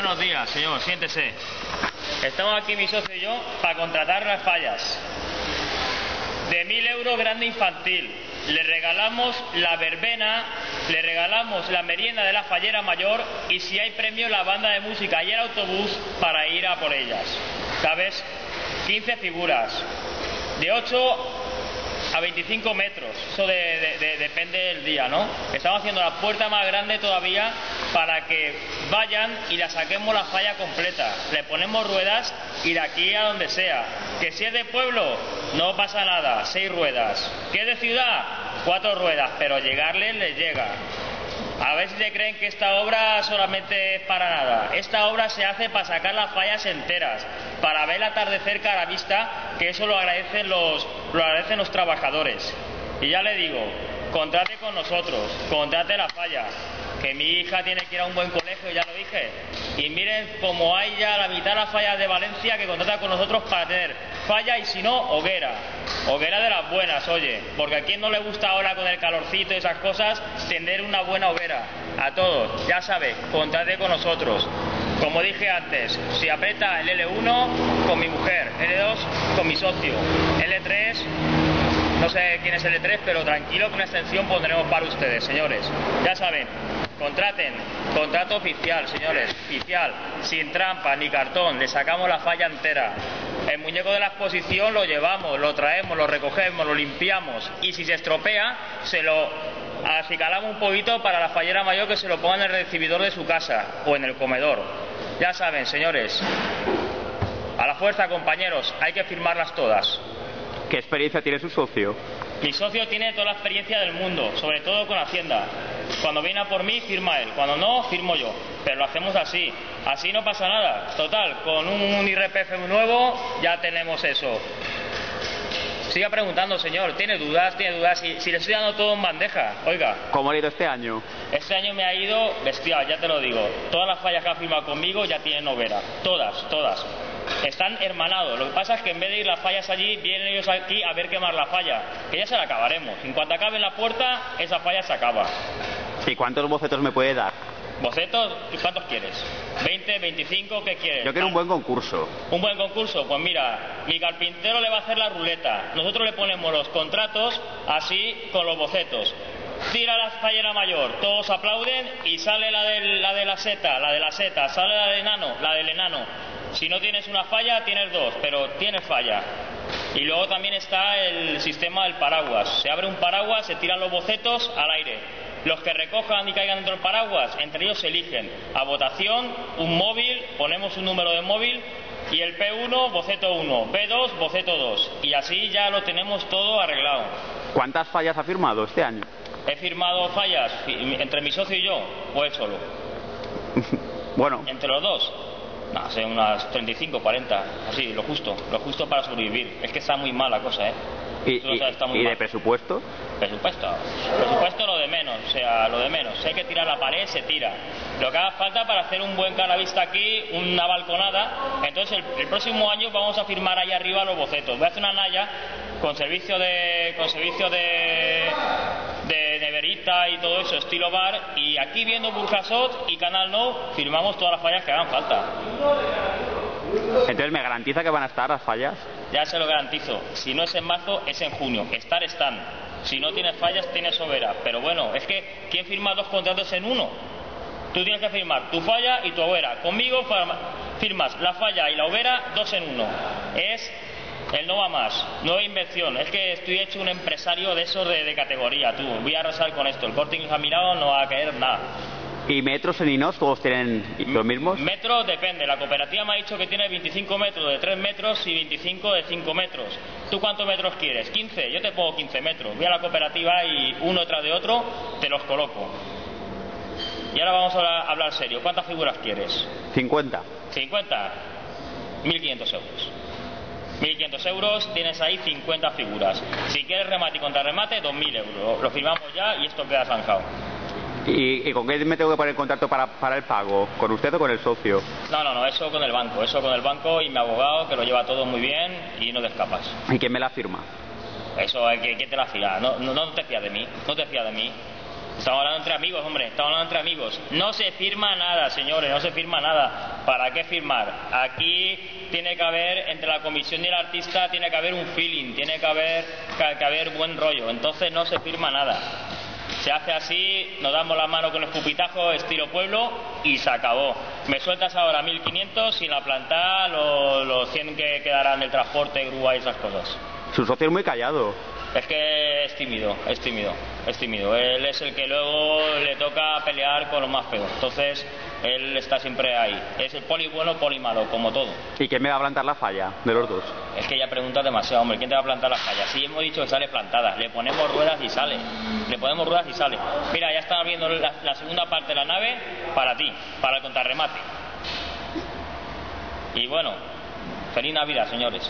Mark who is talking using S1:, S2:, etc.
S1: Buenos días, señor, siéntese. Estamos aquí mi socio y yo para contratar las fallas. De 1.000 euros grande infantil. Le regalamos la verbena, le regalamos la merienda de la fallera mayor y si hay premio la banda de música y el autobús para ir a por ellas. ¿Sabes? 15 figuras. De 8 a 25 metros. Eso depende del día, ¿no? Estamos haciendo la puerta más grande todavía para que vayan y la saquemos la falla completa. Le ponemos ruedas y de aquí a donde sea. Que si es de pueblo, no pasa nada, 6 ruedas. Que es de ciudad, 4 ruedas, pero llegarles les llega. A ver si se creen que esta obra solamente es para nada. Esta obra se hace para sacar las fallas enteras, para ver el atardecer cara a vista, que eso lo agradecen los trabajadores. Y ya le digo, contrate con nosotros, contrate la falla, que mi hija tiene que ir a un buen colegio, ya lo dije. Y miren como hay ya la mitad de las fallas de Valencia que contrata con nosotros para tener falla y si no, hoguera. Hoguera de las buenas, oye, porque a quien no le gusta ahora con el calorcito y esas cosas, tener una buena hoguera. A todos, ya sabe, contrate con nosotros. Como dije antes, si aprieta el L1 con mi mujer, L2 con mi socio, L3, no sé quién es L3, pero tranquilo que una extensión pondremos para ustedes, señores. Ya saben, contraten, contrato oficial, señores, oficial, sin trampa ni cartón, le sacamos la falla entera. El muñeco de la exposición lo llevamos, lo traemos, lo recogemos, lo limpiamos y si se estropea, se lo acicalamos un poquito para la fallera mayor que se lo ponga en el recibidor de su casa o en el comedor. Ya saben, señores, a la fuerza, compañeros, hay que firmarlas todas.
S2: ¿Qué experiencia tiene su socio?
S1: Mi socio tiene toda la experiencia del mundo, sobre todo con Hacienda. Cuando viene a por mí, firma él. Cuando no, firmo yo. Pero lo hacemos así. Así no pasa nada. Total, con un IRPF nuevo ya tenemos eso. Siga preguntando, señor. ¿Tiene dudas? ¿Tiene dudas? Si le estoy dando todo en bandeja. Oiga.
S2: ¿Cómo ha ido este año?
S1: Este año me ha ido bestial, ya te lo digo. Todas las fallas que han firmado conmigo ya tienen hoguera. Todas, todas. Están hermanados. Lo que pasa es que en vez de ir las fallas allí, vienen ellos aquí a ver quemar la falla. Que ya se la acabaremos. En cuanto acabe la puerta, esa falla se acaba.
S2: ¿Y cuántos bocetos me puede dar?
S1: ¿Bocetos? ¿Cuántos quieres? ¿20, 25? ¿Qué quieres?
S2: Yo quiero un buen concurso.
S1: ¿Un buen concurso? Pues mira, mi carpintero le va a hacer la ruleta. Nosotros le ponemos los contratos así con los bocetos. Tira la fallera mayor, todos aplauden y sale la de la seta, sale la del enano. Si no tienes una falla, tienes dos, pero tienes falla. Y luego también está el sistema del paraguas. Se abre un paraguas, se tiran los bocetos al aire. Los que recojan y caigan dentro del paraguas, entre ellos se eligen a votación un móvil, ponemos un número de móvil y el P1, boceto 1, P2, boceto 2. Y así ya lo tenemos todo arreglado.
S2: ¿Cuántas fallas ha firmado este año?
S1: He firmado fallas entre mi socio y yo, o él solo.
S2: Bueno.
S1: ¿Entre los dos? No, sé, unas 35, 40, así, lo justo para sobrevivir. Es que está muy mal la cosa, ¿eh?
S2: ¿Y de presupuesto?
S1: Presupuesto lo de menos, o sea, lo de menos. Si hay que tirar la pared, se tira. Lo que haga falta para hacer un buen canavista aquí, una balconada. Entonces el próximo año vamos a firmar ahí arriba los bocetos. Voy a hacer una naya con servicio de neverita y todo eso, estilo bar. Y aquí viendo Burjasot y Canal No, firmamos todas las fallas que hagan falta.
S2: Entonces, ¿me garantiza que van a estar las fallas?
S1: Ya se lo garantizo. Si no es en marzo, es en junio. Están. Si no tienes fallas, tienes hoguera. Pero bueno, es que ¿quién firma 2 contratos en uno? Tú tienes que firmar tu falla y tu hoguera. Conmigo firmas la falla y la hoguera 2 en 1. Es el no va más. Nueva inversión. Es que estoy hecho un empresario de esos de categoría. Tú, voy a arrasar con esto. El Corte Inglés ha mirado, no va a caer nada.
S2: ¿Y metros en Inos todos tienen los mismos?
S1: Metros depende. La cooperativa me ha dicho que tiene 25 metros de 3 metros y 25 de 5 metros. ¿Tú cuántos metros quieres? 15. Yo te pongo 15 metros. Voy a la cooperativa y uno tras de otro te los coloco. Y ahora vamos a hablar serio. ¿Cuántas figuras quieres?
S2: 50.
S1: 50. 1.500 euros. 1.500 euros, tienes ahí 50 figuras. Si quieres remate y contrarremate, 2.000 euros. Lo firmamos ya y esto queda zanjado.
S2: ¿Y con qué me tengo que poner en contacto para el pago? ¿Con usted o con el socio?
S1: No, eso con el banco. Eso con el banco y mi abogado que lo lleva todo muy bien y no te escapas.
S2: ¿Y quién me la firma?
S1: Eso, ¿quién te la firma? No te fías de mí. No te fías de mí. Estamos hablando entre amigos, hombre, estamos hablando entre amigos. No se firma nada, señores, no se firma nada. ¿Para qué firmar? Aquí tiene que haber, entre la comisión y el artista, tiene que haber un feeling, tiene que haber buen rollo. Entonces no se firma nada. Se hace así, nos damos la mano con el escupitajo, estilo pueblo, y se acabó. Me sueltas ahora 1.500 sin la planta, los 100 que quedarán del transporte, grúa y esas cosas.
S2: Su socio es muy callado.
S1: Es que es tímido, es tímido, es tímido. Él es el que luego le toca pelear con lo más feo. Entonces, él está siempre ahí. Es el poli bueno, poli malo, como todo.
S2: ¿Y quién me va a plantar la falla de los dos?
S1: Es que ya preguntas demasiado, hombre. ¿Quién te va a plantar la falla? Si hemos dicho que sale plantada, le ponemos ruedas y sale. Le ponemos ruedas y sale. Mira, ya están viendo la segunda parte de la nave para ti, para el contrarremate. Y bueno, feliz Navidad, señores.